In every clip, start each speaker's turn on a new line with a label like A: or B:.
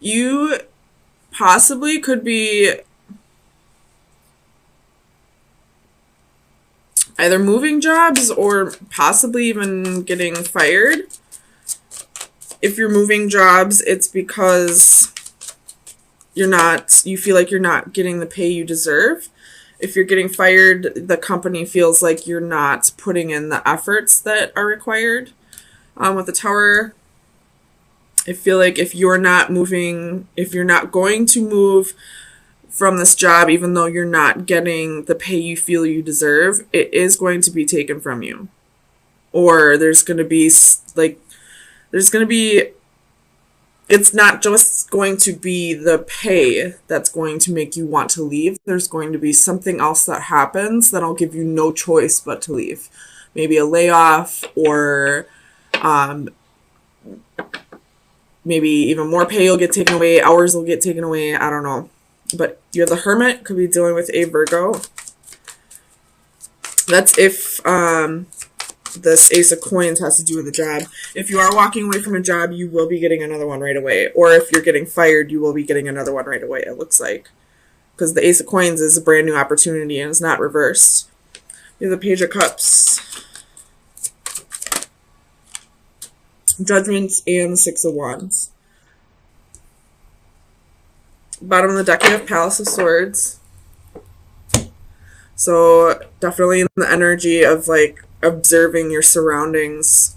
A: You possibly could be either moving jobs or possibly even getting fired. If you're moving jobs, it's because you feel like you're not getting the pay you deserve. If you're getting fired, the company feels like you're not putting in the efforts that are required. With the Tower, I feel like if you're not going to move from this job, even though you're not getting the pay you feel you deserve, it is going to be taken from you. Or there's going to be it's not just going to be the pay that's going to make you want to leave. There's going to be something else that happens that'll give you no choice but to leave. Maybe a layoff, or maybe even more pay will get taken away, hours will get taken away, I don't know. But you have the Hermit, could be dealing with a Virgo. That's if this Ace of Coins has to do with a job. If you are walking away from a job, you will be getting another one right away. Or if you're getting fired, you will be getting another one right away, it looks like. Because the Ace of Coins is a brand new opportunity and it's not reversed. You have the Page of Cups, Judgments, and the Six of Wands. Bottom of the deck, you have Palace of Swords. So definitely in the energy of like observing your surroundings,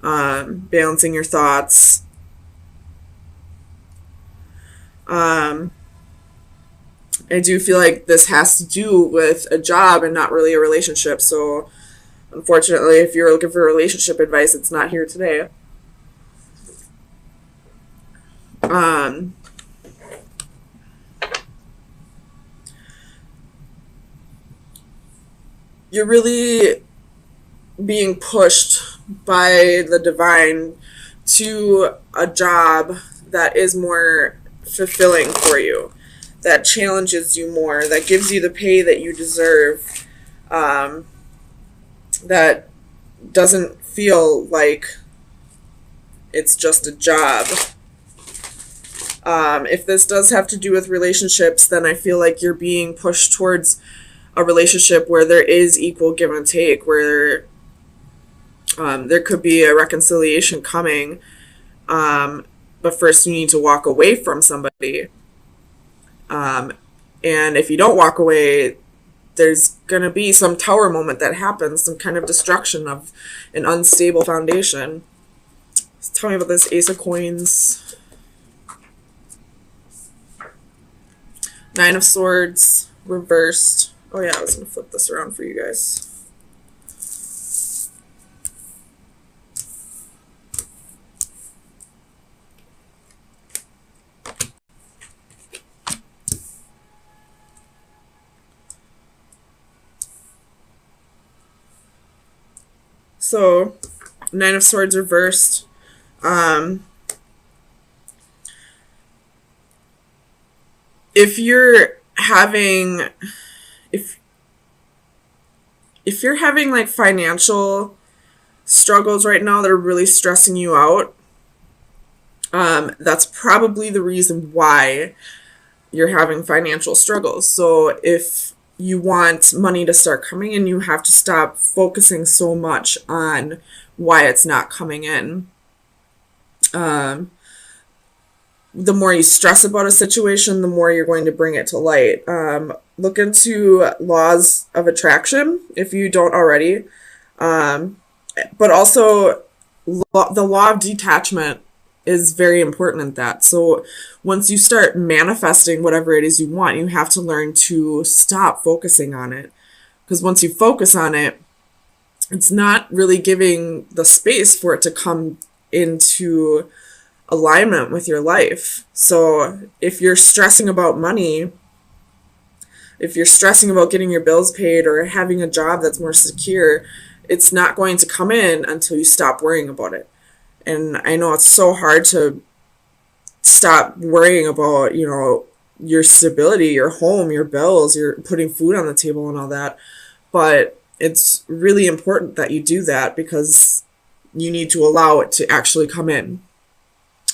A: balancing your thoughts. I do feel like this has to do with a job and not really a relationship. So unfortunately, if you're looking for relationship advice, it's not here today. You're really being pushed by the divine to a job that is more fulfilling for you, that challenges you more, that gives you the pay that you deserve, that doesn't feel like it's just a job. If this does have to do with relationships, then I feel like you're being pushed towards a relationship where there is equal give and take, where there could be a reconciliation coming, but first you need to walk away from somebody. And if you don't walk away, there's going to be some Tower moment that happens, some kind of destruction of an unstable foundation. So tell me about this Ace of Coins. Nine of Swords, reversed. Oh yeah, I was going to flip this around for you guys. So, Nine of Swords reversed. If you're having like financial struggles right now that are really stressing you out, that's probably the reason why you're having financial struggles. So if you want money to start coming in, you have to stop focusing so much on why it's not coming in. The more you stress about a situation, the more you're going to bring it to light. Look into laws of attraction if you don't already. But also, the law of detachment is very important in that. So once you start manifesting whatever it is you want, you have to learn to stop focusing on it. Because once you focus on it, it's not really giving the space for it to come into alignment with your life. So if you're stressing about money, if you're stressing about getting your bills paid or having a job that's more secure, it's not going to come in until you stop worrying about it. And I know it's so hard to stop worrying about, your stability, your home, your bills, you're putting food on the table and all that. But it's really important that you do that because you need to allow it to actually come in.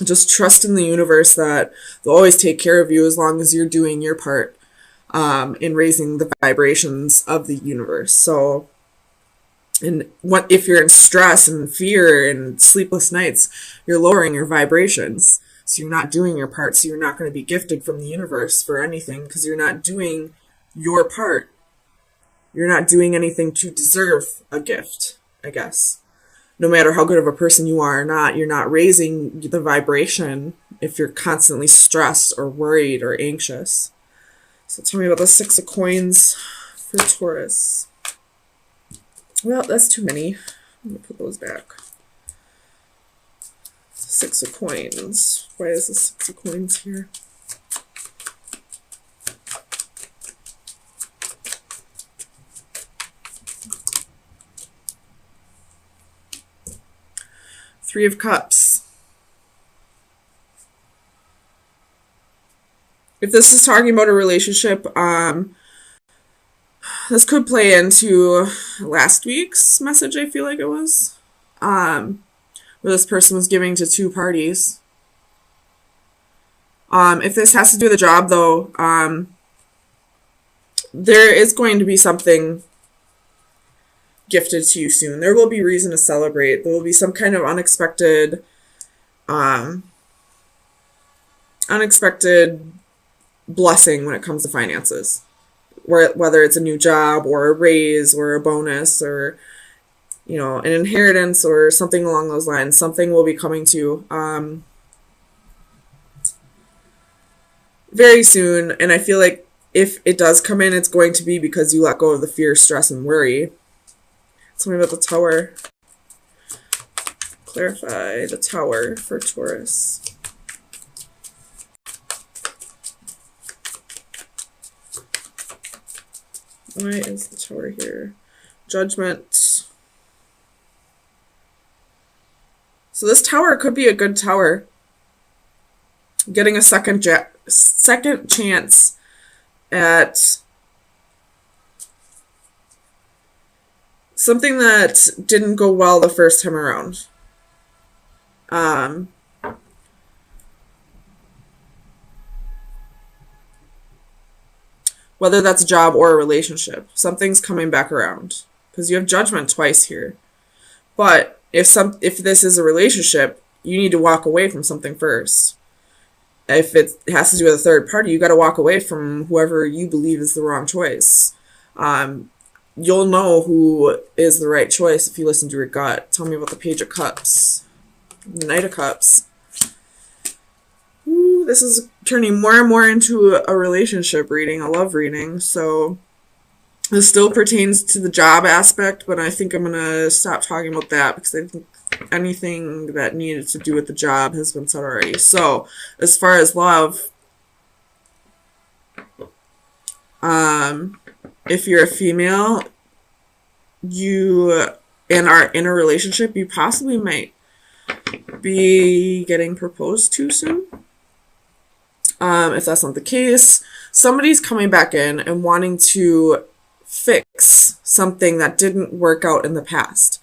A: Just trust in the universe that they'll always take care of you as long as you're doing your part in raising the vibrations of the universe. So, and what if you're in stress and fear and sleepless nights, you're lowering your vibrations. So you're not doing your part. So you're not going to be gifted from the universe for anything because you're not doing your part. You're not doing anything to deserve a gift, I guess. No matter how good of a person you are or not, you're not raising the vibration if you're constantly stressed or worried or anxious. So tell me about the Six of Coins for Taurus. Well, that's too many. I'm going to put those back. Six of Coins. Why is the Six of Coins here? Three of Cups. If this is talking about a relationship, this could play into last week's message, I feel like it was, where this person was giving to two parties. If this has to do with the job, though, there is going to be something gifted to you soon. There will be reason to celebrate. There will be some kind of unexpected blessing when it comes to finances. Whether it's a new job or a raise or a bonus or, an inheritance or something along those lines. Something will be coming to you very soon. And I feel like if it does come in, it's going to be because you let go of the fear, stress, and worry. Tell me about the Tower. Clarify the Tower for Taurus. Why is the Tower here? Judgment. So this Tower could be a good Tower. Getting a second chance at something that didn't go well the first time around. Whether that's a job or a relationship, something's coming back around because you have Judgment twice here. But if this is a relationship, you need to walk away from something first. If it has to do with a third party, you got to walk away from whoever you believe is the wrong choice. You'll know who is the right choice if you listen to your gut. Tell me about the Page of Cups, the Knight of Cups. Ooh, this is turning more and more into a relationship reading, a love reading. So this still pertains to the job aspect, but I think I'm going to stop talking about that because I think anything that needed to do with the job has been said already. So as far as love, if you're a female, and are in a relationship, you possibly might be getting proposed to soon. If that's not the case, somebody's coming back in and wanting to fix something that didn't work out in the past.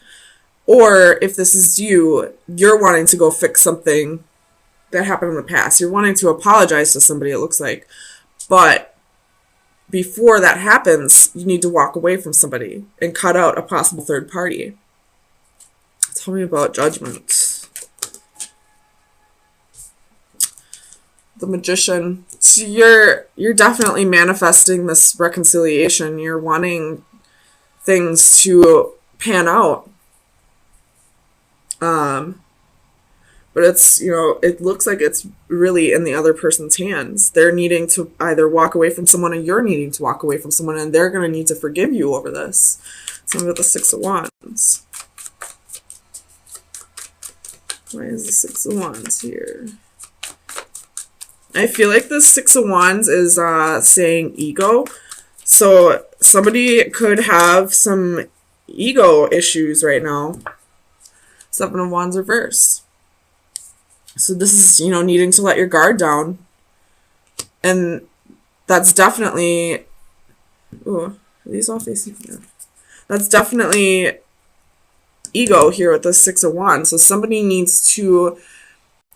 A: Or if this is you're wanting to go fix something that happened in the past. You're wanting to apologize to somebody, it looks like. But before that happens, you need to walk away from somebody and cut out a possible third party. Tell me about Judgment. The Magician. So you're definitely manifesting this reconciliation. You're wanting things to pan out. But it's, it looks like it's really in the other person's hands. They're needing to either walk away from someone, or you're needing to walk away from someone, and they're going to need to forgive you over this. Tell me about the Six of Wands. Why is the Six of Wands here? I feel like the Six of Wands is saying ego. So somebody could have some ego issues right now. Seven of Wands reverse. So this is, needing to let your guard down. And that's definitely... Ooh, are these all facing? Yeah. That's definitely ego here with the Six of Wands. So somebody needs to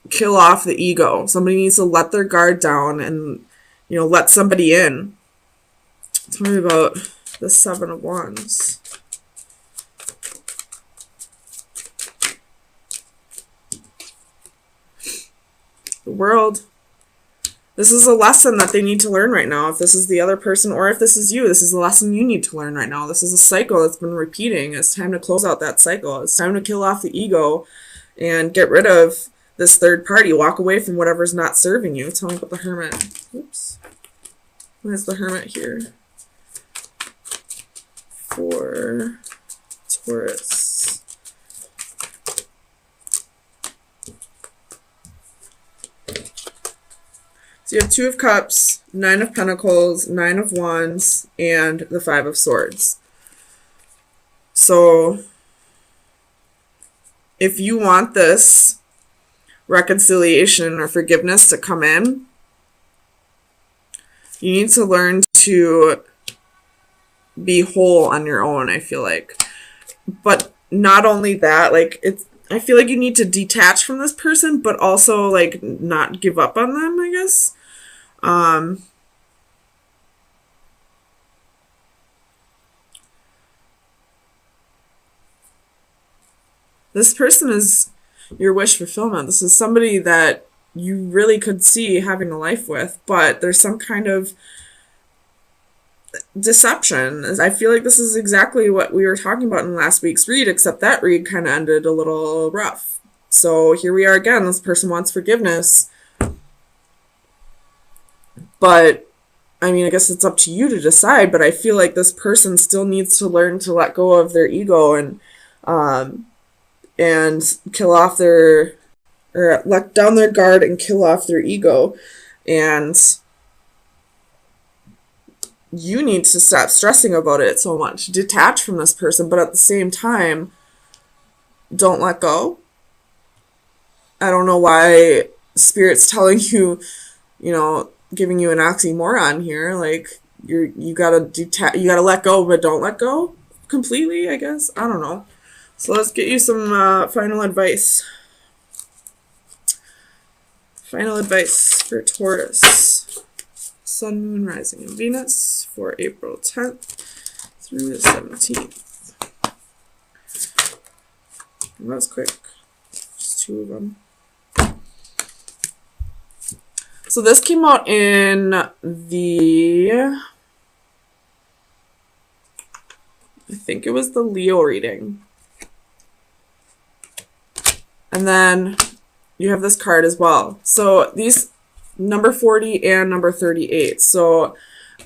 A: kill off the ego. Somebody needs to let their guard down and, let somebody in. Tell me about the Seven of Wands. The World. This is a lesson that they need to learn right now. If this is the other person or if this is you, this is a lesson you need to learn right now. This is a cycle that's been repeating. It's time to close out that cycle. It's time to kill off the ego and get rid of this third party. Walk away from whatever's not serving you. Tell me about the Hermit. Oops. Where's the Hermit here? For Taurus. So you have Two of Cups, Nine of Pentacles, Nine of Wands, and the Five of Swords. So if you want this reconciliation or forgiveness to come in, you need to learn to be whole on your own, I feel like. But not only that, like, I feel like you need to detach from this person, but also, like, not give up on them, I guess. This person is your wish fulfillment. This is somebody that you really could see having a life with, but there's some kind of deception. I feel like this is exactly what we were talking about in last week's read, except that read kind of ended a little rough. So here we are again. This person wants forgiveness. But, I mean, I guess it's up to you to decide, but I feel like this person still needs to learn to let go of their ego and kill off or let down their guard and kill off their ego. And you need to stop stressing about it so much. Detach from this person, but at the same time, don't let go. I don't know why Spirit's telling you, giving you an oxymoron here. Like, you gotta let go, but don't let go completely, I guess. I don't know. So let's get you some final advice. Final advice for Taurus. Sun, Moon, Rising, and Venus for April 10th through the 17th. And that was quick. Just two of them. So this came out in the, I think it was the Leo reading. And then you have this card as well. So these, number 40 and number 38. So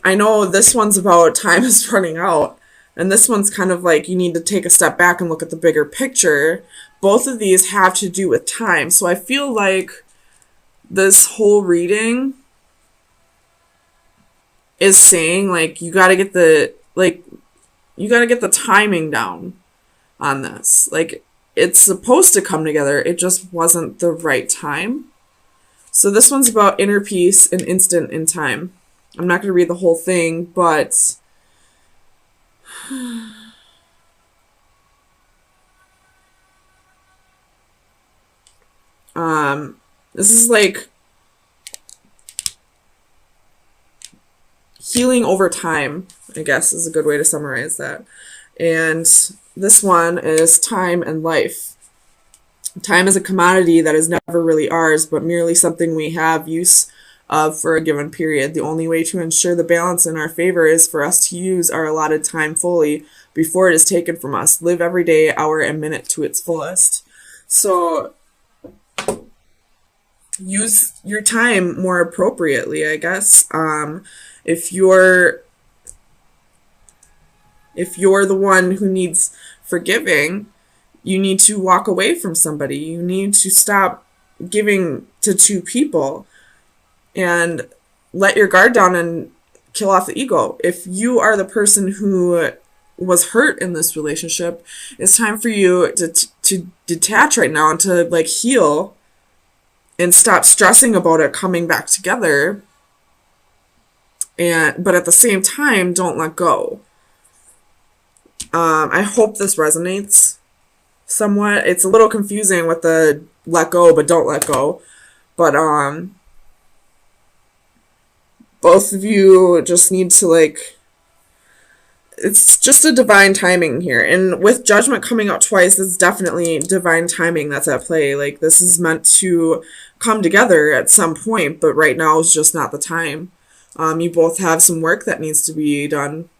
A: I know this one's about time is running out. And this one's kind of like you need to take a step back and look at the bigger picture. Both of these have to do with time. So I feel like this whole reading is saying, like, you got to get the timing down on this. Like, it's supposed to come together. It just wasn't the right time. So this one's about inner peace and instant in time. I'm not going to read the whole thing, but this is like healing over time, I guess is a good way to summarize that. And this one is time and life. Time is a commodity that is never really ours, but merely something we have use of for a given period. The only way to ensure the balance in our favor is for us to use our allotted time fully before it is taken from us. Live every day, hour, and minute to its fullest. So use your time more appropriately, I guess. If you're the one who needs forgiving, you need to walk away from somebody. You need to stop giving to two people and let your guard down and kill off the ego. If you are the person who was hurt in this relationship, it's time for you to detach right now and to like heal and stop stressing about it coming back together. But at the same time, don't let go. I hope this resonates somewhat. It's a little confusing with the let go but don't let go. But both of you just need to, like, it's just a divine timing here. And with judgment coming out twice, it's definitely divine timing that's at play. Like, this is meant to come together at some point, but right now is just not the time. You both have some work that needs to be done